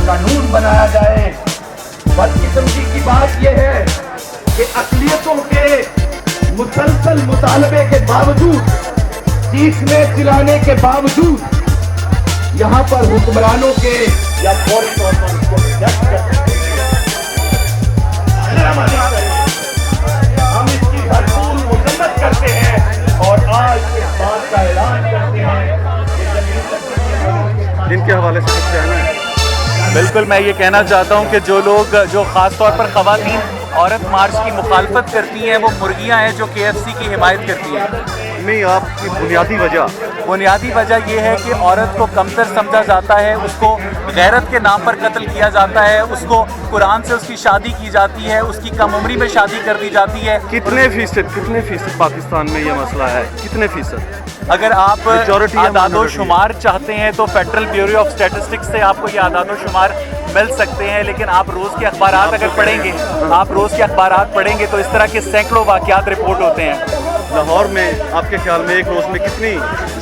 कानून बनाया जाए। बदकिस्मती की बात यह है कि अक़लियतों के मुसलसल मुतालबे के बावजूद, चीखने चिल्लाने के बावजूद यहाँ पर हुक्मरानों के या फौरी तौर पर उसको रिजेक्ट करते हम इसकी भरपूर मजम्मत करते हैं और आज इस बात का ऐलान करते हैं कि इनके हवाले से कुछ कहना है? बिल्कुल, मैं ये कहना चाहता हूँ कि जो लोग जो ख़ास तौर पर ख़वातीन औरत मार्च की मुखालफत करती हैं वो मुर्गियाँ हैं जो KFC की हिमायत करती हैं। नहीं, आपकी बुनियादी वजह ये है कि औरत को कमतर समझा जाता है, उसको गैरत के नाम पर कत्ल किया जाता है, उसको कुरान से उसकी शादी की जाती है, उसकी कम उम्री में शादी कर दी जाती है। कितने फीसद पाकिस्तान में ये मसला है? कितने फीसद? अगर आप आदादो शुमार चाहते हैं तो फेडरल ब्यूरो ऑफ स्टैटिस्टिक्स से आपको ये आदादो शुमार मिल सकते हैं, लेकिन आप रोज़ के अखबारात अगर पढ़ेंगे तो इस तरह के सैकड़ों वाक़यात रिपोर्ट होते हैं। लाहौर में आपके ख्याल में एक रोज़ में कितनी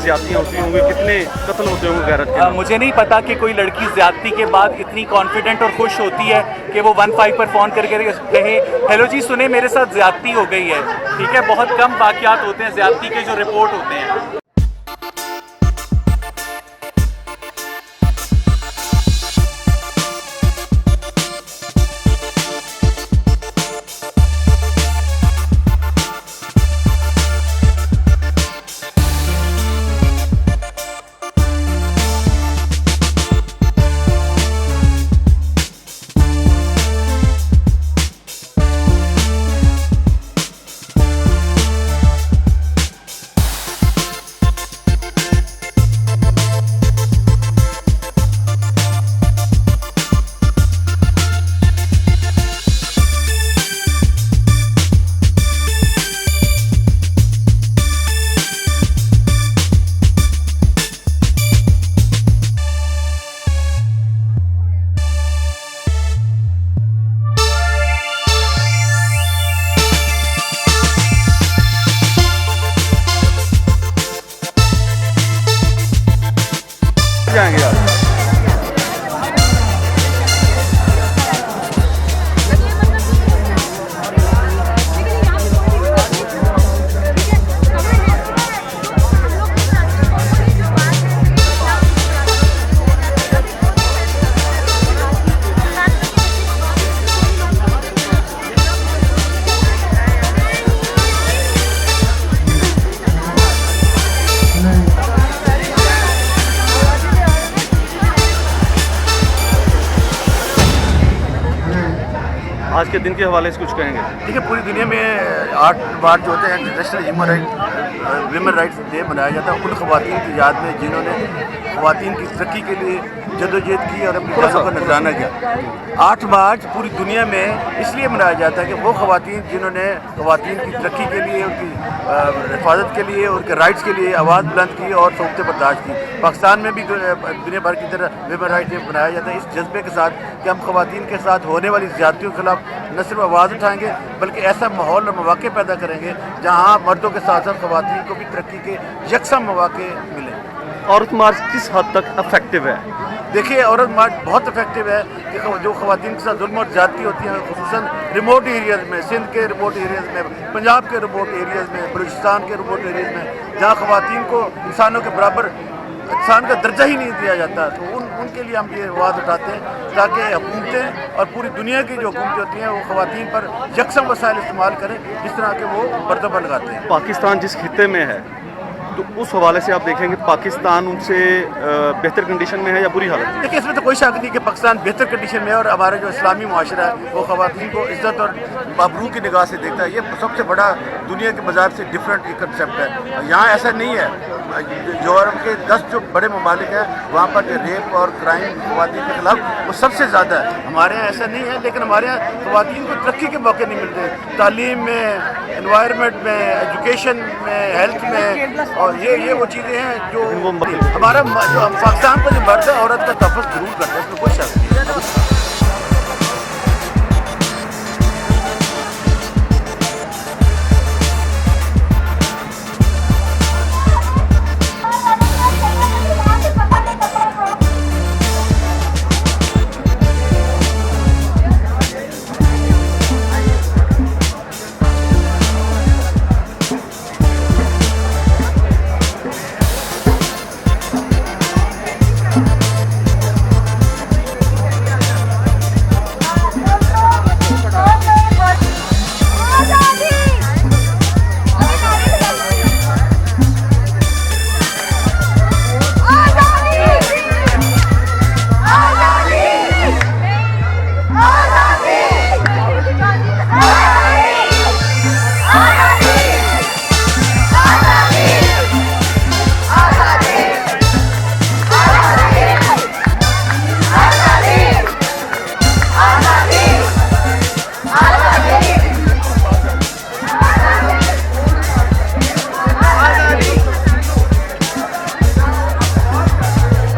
ज़्यादतियाँ होती होंगी, कितने कत्ल होते होंगे गैरत के? मुझे नहीं पता कि कोई लड़की ज़्यादती के बाद इतनी कॉन्फिडेंट और खुश होती है कि वो 15 पर फ़ोन करके कहे हेलो जी सुने मेरे साथ ज़्यादती हो गई है। ठीक है, बहुत कम वाक़यात होते हैं ज़्यादती के जो रिपोर्ट होते हैं। जाएंगे आप? आज के दिन के हवाले से कुछ कहेंगे? देखिए, पूरी दुनिया में 8 मार्च जो होते हैं इंटरनेशनल ह्यूमन राइट्स डे मनाया जाता है उन ख़वातीन की याद में जिन्होंने ख़वातीन की तरक्की के लिए जदोजहद की और अपनी जान का नजराना किया। 8 मार्च पूरी दुनिया में इसलिए मनाया जाता है कि वो ख़वातीन जिन्होंने ख़वातीन की तरक्की के लिए, उनकी हिफाजत के लिए, उनके राइट्स के लिए आवाज़ बुलंद की और सौंपतें बर्दाश्त की। पाकिस्तान में भी दुनिया भर की तरह ह्यूमन राइट्स डे मनाया जाता है इस जज्बे के साथ कि हम ख़वातीन के साथ होने वाली ज़्यादतियों के खिलाफ न सिर्फ आवाज़ उठाएंगे बल्कि ऐसा माहौल और मौक़े पैदा करेंगे जहाँ मर्दों के साथ साथ ख़वातीन को भी तरक्की के यकसम मौक़े मिलें। औरत मार्च किस हद तक इफेक्टिव है? देखिए, औरत मार्च बहुत इफेक्टिव है कि जो ख़वातीन के साथ जुल्म और ज़्यादती होती हैं, खुसूसन रिमोट एरियाज़ में, सिंध के रिमोट एरियाज़ में, पंजाब के रिमोट एरियाज़ में, बलूचिस्तान के रिमोट एरियाज़ में, जहाँ ख़वातीन को इंसानों के बराबर इंसान का दर्जा ही नहीं दिया जाता, तो उनके लिए हम ये आवाज़ उठाते हैं ताकि हुकूमतें और पूरी दुनिया की जो हुकूमतें होती हैं वो ख़वातीन पर यकसम वसाइल इस्तेमाल करें जिस तरह के वो मर्तबा लगाते हैं। पाकिस्तान जिस खित्ते में है तो उस हवाले से आप देखेंगे पाकिस्तान उनसे बेहतर कंडीशन में है या बुरी हालत? देखिए, इसमें तो कोई शक नहीं कि पाकिस्तान बेहतर कंडीशन में है और हमारा जो इस्लामी मुआशरा है वो ख़वातीन को इज़्ज़त और आबरू की निगाह से देखता है। ये सबसे बड़ा दुनिया के मज़ाहिब से डिफरेंट एक कंसेप्ट है। यहाँ ऐसा नहीं है। यूरोप के 10 जो बड़े ममालिक हैं वहाँ पर जो रेप और क्राइम ख़वातीन के खिलाफ वो सबसे ज़्यादा है। हमारे यहाँ ऐसा नहीं है, लेकिन हमारे यहाँ ख़वातीन को तरक्की के मौके नहीं मिलते, तालीम में, एनवायरनमेंट में, एजुकेशन में, हेल्थ में, और ये वो चीज़ें हैं जो हमारा जो पाकिस्तान का जो मर्द है औरत का तफस जरूर करता है, इसमें कोई शक नहीं है।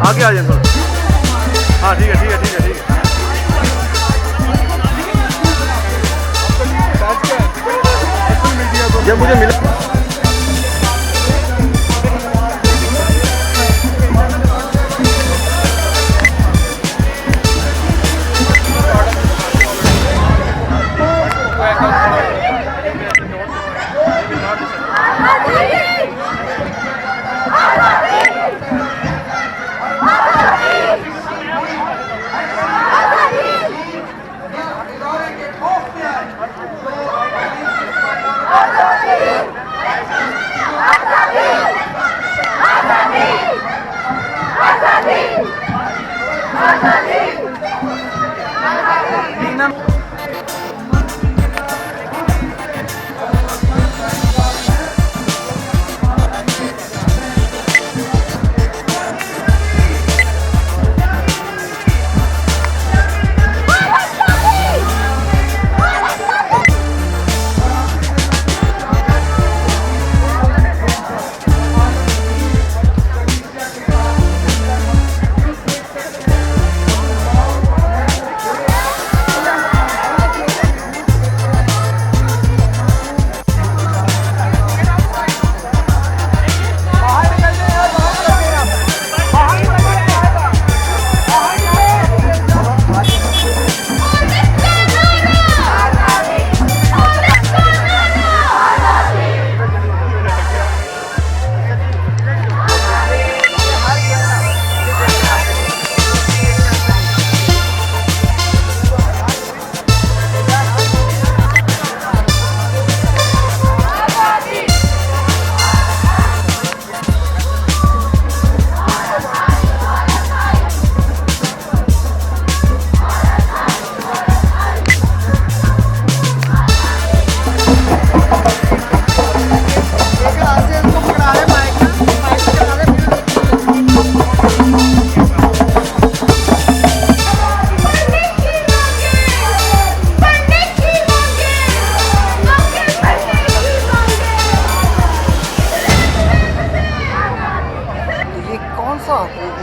आगे आ जाए थोड़ा। हाँ ठीक है ठीक है ठीक है ठीक है। जब मुझे मिला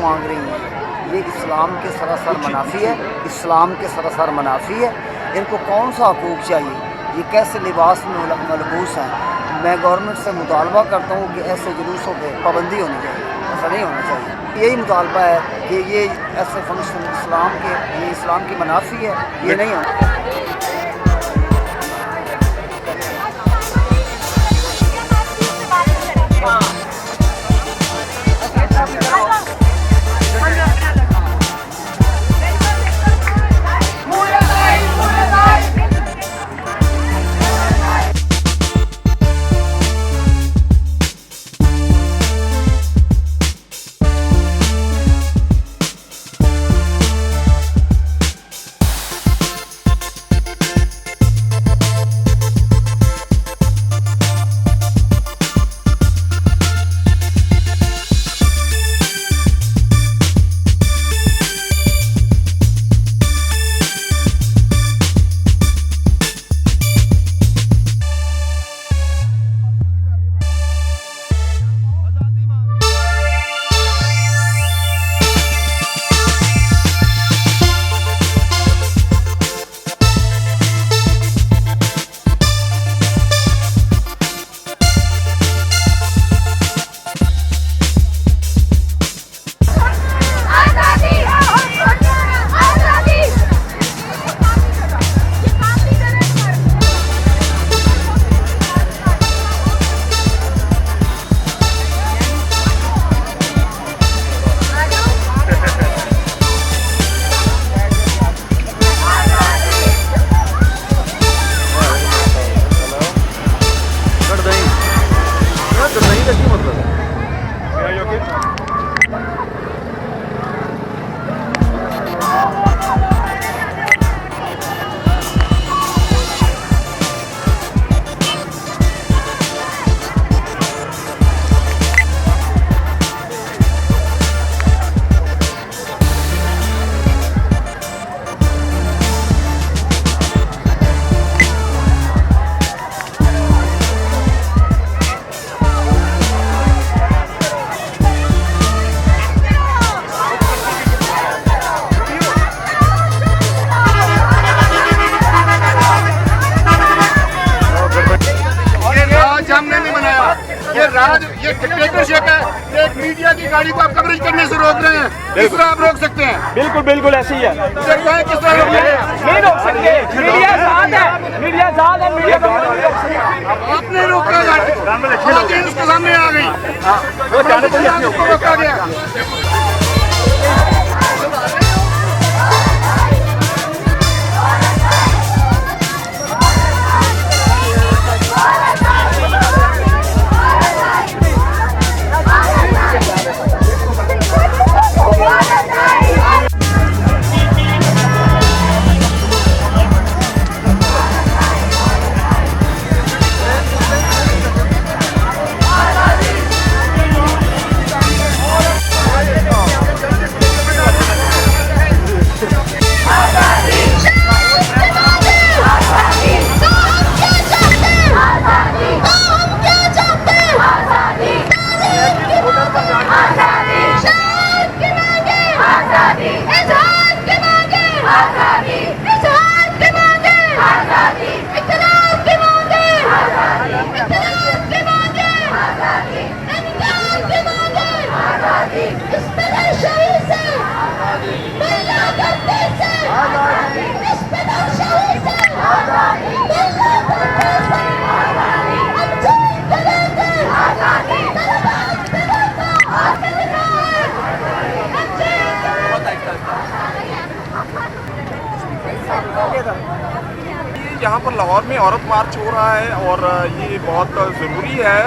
मांग रही हैं, ये इस्लाम के सरासर मनाफी है, इस्लाम के सरासर मनाफी है। इनको कौन सा हकूक़ चाहिए? ये कैसे लिबास में मलबूस हैं। मैं गवर्नमेंट से मुतालबा करता हूँ कि ऐसे जुलूसों पर पाबंदी होनी चाहिए, ऐसा नहीं होना चाहिए। यही मुतालबा है कि ये ऐसे फंक्शन इस्लाम की मनाफी है, ये नहीं होना। का की मतलब है? ये डिक्टेटरशिप है। एक मीडिया की गाड़ी को आप कवरेज करने से रोक रहे हैं, किस तरह आप रोक सकते हैं? बिल्कुल बिल्कुल ऐसे ही है, किस तरह रोक रहे हैं? नहीं रोक सकते। मीडिया साथ है, मीडिया साथ है, मीडिया को नहीं रोक सकते। आपने रोका गाड़ी, खातून उसके सामने आ गई, उसको रोका गया। यहाँ पर लाहौर में औरत मार्च हो रहा है और ये बहुत ज़रूरी है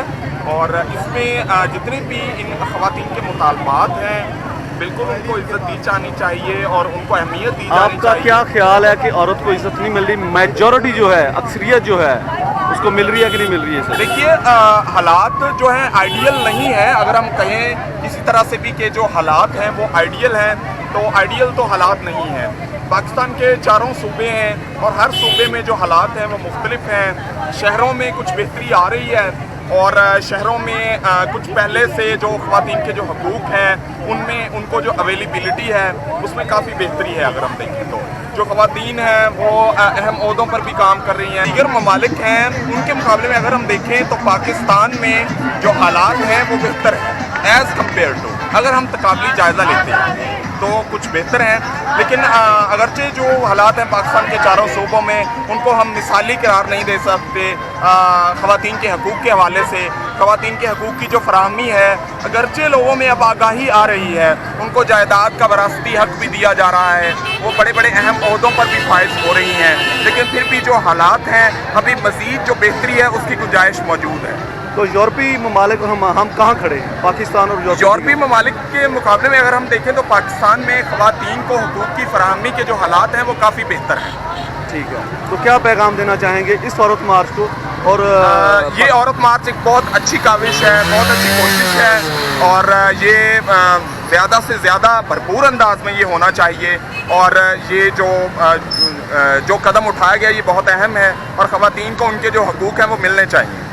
और इसमें जितने भी इन ख़वातीन के मुतालबात हैं बिल्कुल उनको इज्जत दी जानी चाहिए और उनको अहमियत दी जानी आपका चाहिए। क्या ख्याल है कि औरत को इज्जत नहीं मिल रही? मेजॉरिटी जो है, अक्सरियत जो है, उसको मिल रही है कि नहीं मिल रही है? सर देखिए हालात जो हैं आइडियल नहीं है। अगर हम कहें किसी तरह से भी कि जो हालात हैं वो आइडियल हैं तो आइडियल तो हालात नहीं है। पाकिस्तान के चारों सूबे हैं और हर सूबे में जो हालात हैं वो मुख्तलिफ हैं। शहरों में कुछ बेहतरी आ रही है और शहरों में कुछ पहले से जो ख़वातीन के जो हकूक़ हैं उनमें उनको जो अवेलेबिलिटी है उसमें काफ़ी बेहतरी है। अगर हम देखें तो जो ख़वातीन हैं वो अहम ओहदों पर भी काम कर रही हैं। दीगर ममालिक हैं उनके मुकाबले में अगर हम देखें तो पाकिस्तान में जो हालात हैं वो बेहतर हैं एज़ कम्पेयर टू। अगर हम तकाबली जायज़ा लेते हैं तो कुछ बेहतर हैं, लेकिन अगरचे जो हालात हैं पाकिस्तान के चारों सूबों में उनको हम मिसाली करार नहीं दे सकते। ख़वातीन के हकूक़ के हवाले से ख़वातीन के हकूक़ की जो फराहमी है, अगरचे लोगों में अब आगाही आ रही है, उनको जायदाद का वरासती हक़ भी दिया जा रहा है, वो बड़े बड़े अहम ओहदों पर भी फाइज हो रही हैं, लेकिन फिर भी जो हालात हैं अभी मज़ीद जो बेहतरी है उसकी गुंजाइश मौजूद है। तो यूरोपीय ममालिक हम कहाँ खड़े हैं? पाकिस्तान और यूरोपीय ममालिक के मुकाबले में अगर हम देखें तो पाकिस्तान में ख़वातीन को हुकूक की फराहमी के जो हालात हैं वो काफ़ी बेहतर हैं। ठीक है, तो क्या पैगाम देना चाहेंगे इस औरत मार्च को? और ये औरत मार्च एक बहुत अच्छी काविश है, बहुत अच्छी कोशिश है और ये ज़्यादा से ज़्यादा भरपूर अंदाज में ये होना चाहिए और ये जो कदम उठाया गया ये बहुत अहम है और ख़वातीन को उनके जो हकूक़ हैं वो मिलने चाहिए।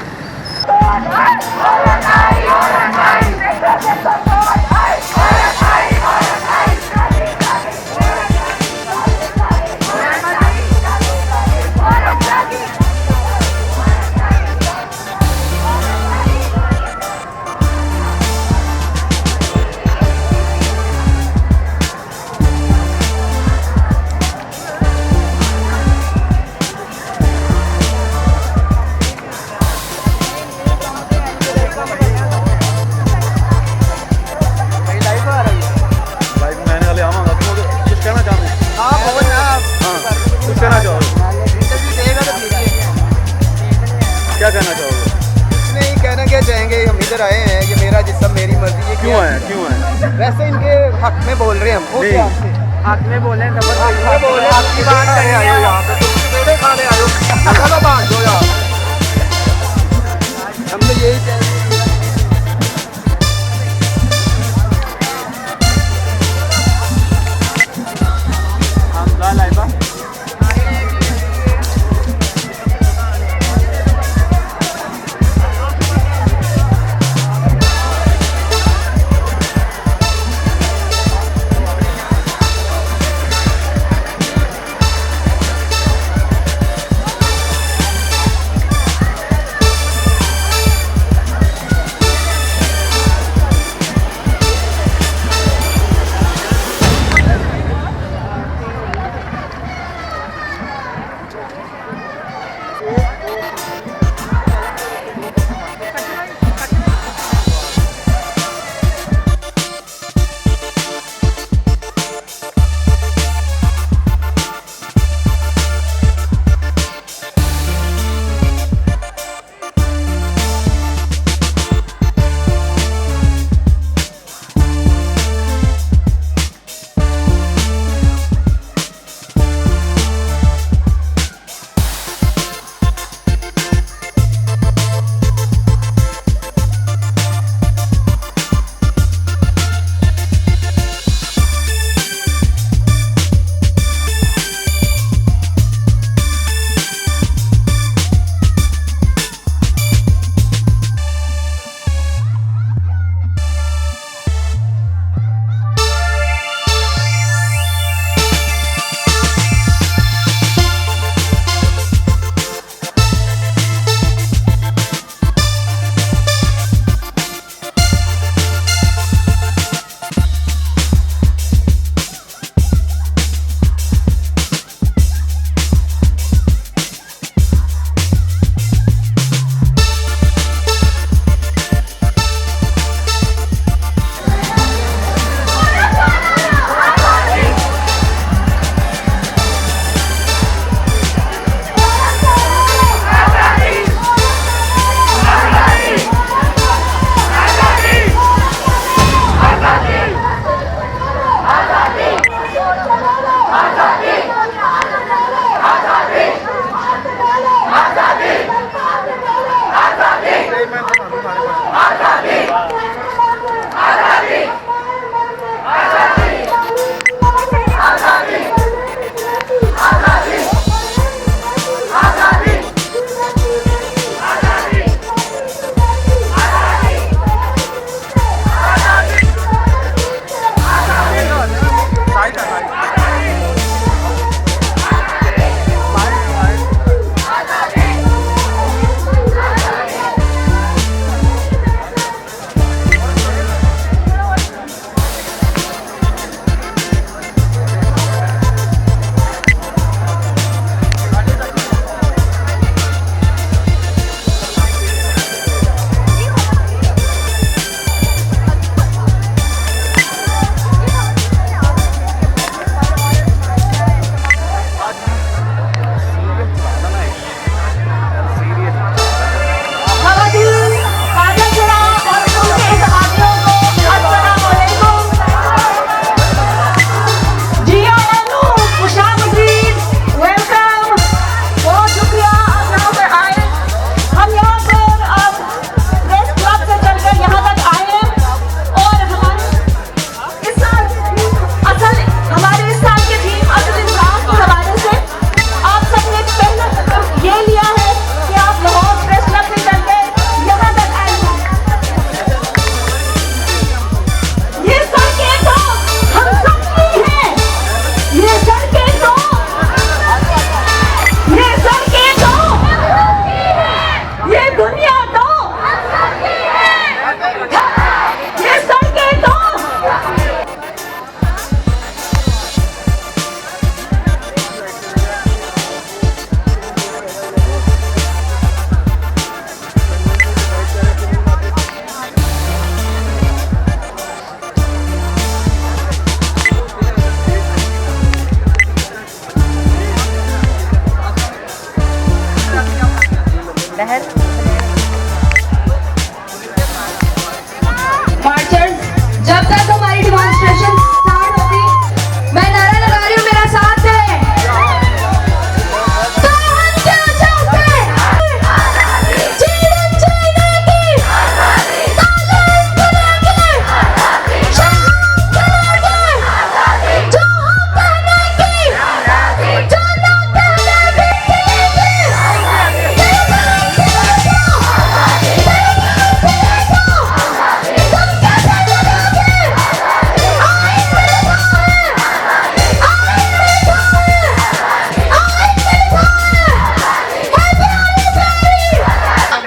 क्या कहना चाहोगे? नहीं कहना क्या जाएंगे, हम इधर आए हैं, ये मेरा जिस्म मेरी मर्जी। ये क्यों आए, क्यों आए? वैसे इनके हक में बोल रहे हैं हम। नहीं। हक में बोल रहे हैं, आपकी बात करने आए हो यहाँ पे, तुम पेड़े खाने आए हो, चलो बात हो यार। हम तो यही चाहिए।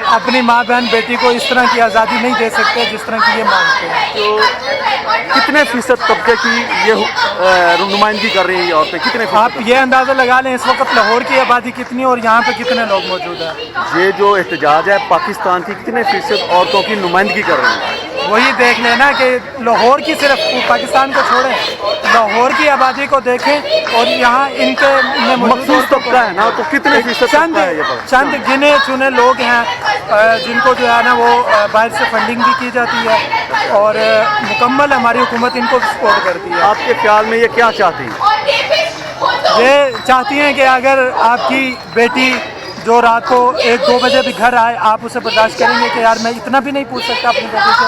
अपनी माँ बहन बेटी को इस तरह की आज़ादी नहीं दे सकते जिस तरह की ये मांगते हैं। तो कितने फीसद तबके की ये नुमाइंदगी कर रही है औरतें, कितने फीसद? आप ये अंदाज़ा लगा लें इस वक्त लाहौर की आबादी कितनी और यहाँ पे कितने लोग मौजूद हैं। ये जो एहतजाज है पाकिस्तान की कितने फीसद औरतों की नुमाइंदगी कर रही है? वही देख लेना कि लाहौर की, सिर्फ पाकिस्तान को छोड़ें, लाहौर की आबादी को देखें और यहाँ इनके मखसूस तबका है ना, तो कितने फीसद तबका है ये पर? चंद गिने चुने लोग हैं जिनको जो है ना वो बाहर से फंडिंग भी की जाती है और मुकम्मल हमारी हुकूमत इनको सपोर्ट करती है। आपके ख्याल में ये क्या चाहती हैं? ये चाहती हैं कि अगर आपकी बेटी जो रात को 1-2 बजे भी घर आए, आप उसे बर्दाश्त करेंगे कि यार मैं इतना भी नहीं पूछ सकता अपनी बेटी से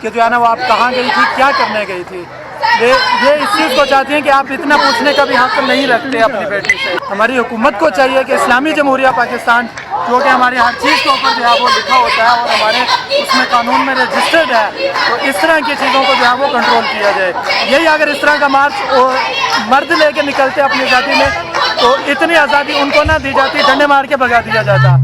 कि जो है ना वो आप कहाँ गई थी, क्या करने गई थी। ये इस चीज़ को चाहती हैं कि आप इतना पूछने का भी हक नहीं रखते अपनी बेटी से। हमारी हुकूमत को चाहिए कि इस्लामी जमहूरिया पाकिस्तान, जो कि हमारी हर चीज़ के ऊपर जो है वो लिखा होता है और हमारे उसमें कानून में रजिस्टर्ड है, तो इस तरह की चीज़ों को जो है वो कंट्रोल किया जाए। यही अगर इस तरह का मार्च मर्द लेके निकलते अपनी आज़ादी में, तो इतनी आज़ादी उनको ना दी जाती, डंडे मार के भगा दिया जाता।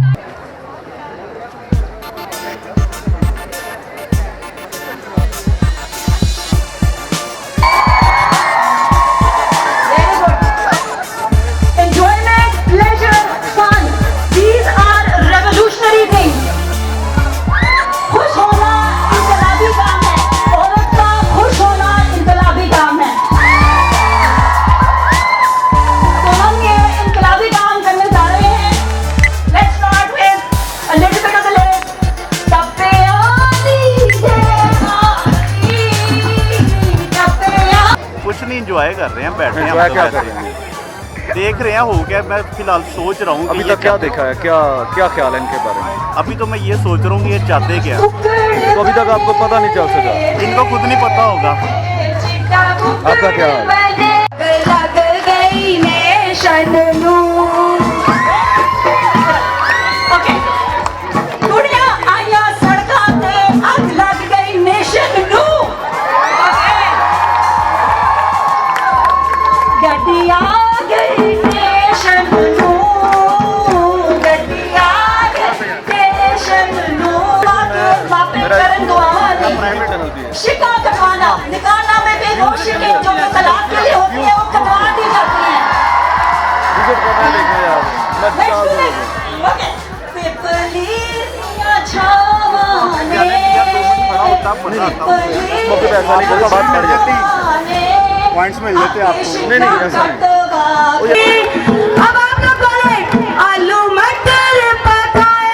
इंजॉय कर रहे हैं, बैठ रहे हैं, क्या कर रहे हैं? देख रहे हैं हो गया। मैं फिलहाल सोच रहा हूँ अभी तक क्या देखा है, क्या ख्याल है इनके बारे में? अभी तो मैं ये सोच रहा हूँ कि ये चाहते क्या, तो अभी तक आपको पता नहीं चल सका? इनको खुद नहीं पता होगा। आपका क्या हाल है? शिका कटवाना, निकालना में बेहोशी के जो तलाक के लिए होती है वो कटवा दी जाती है। पॉइंट्स में लेते आपको? नहीं ऐसा नहीं। अब आप लोग बोले आलू मटर पकाए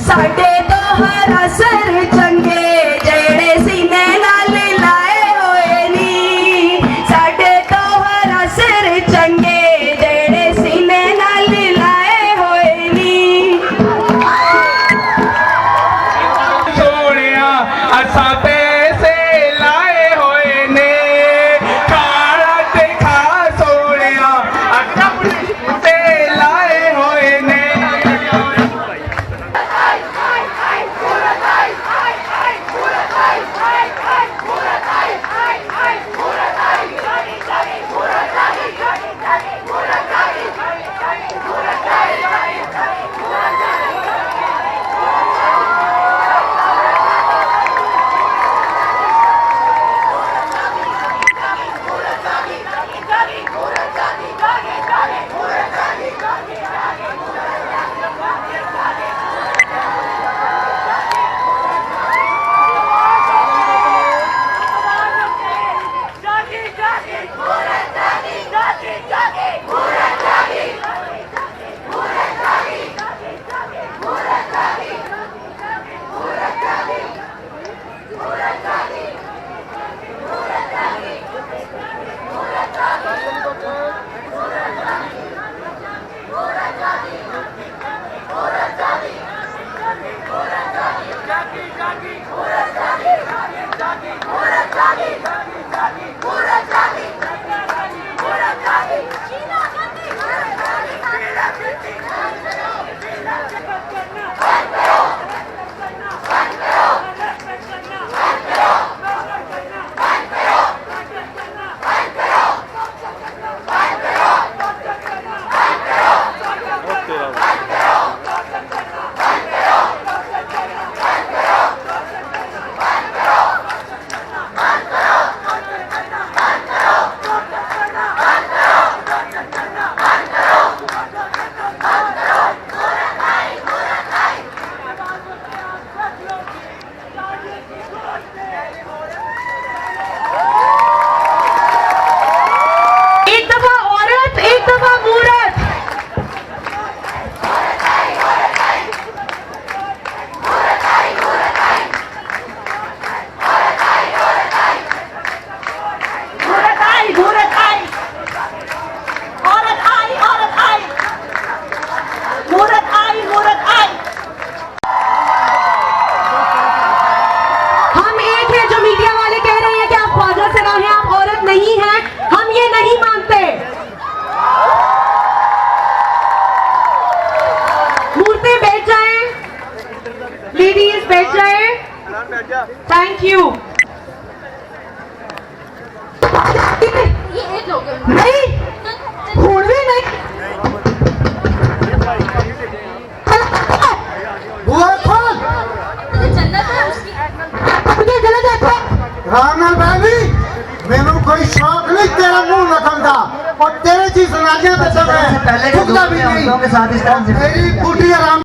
साडे तो हरा सर चंगे जेड़े सीने नाल लाए होए नी, साडे तो हरा सर चंगे जेड़े सीने नाल लाए होए नी। सोनिया असा पैसे लाए होए ने, काला ते खा सोनिया असा पैसे लाए होए ने। प्लीज बैठ जाए, थैंक यू। नहीं खून भी नहीं, रामनाथ भाभी मैंने कोई शौक नहीं तेरा मुंह रखन का और तेरे चीज सुनाइए तो सब है, भी नहीं। मेरी बूटी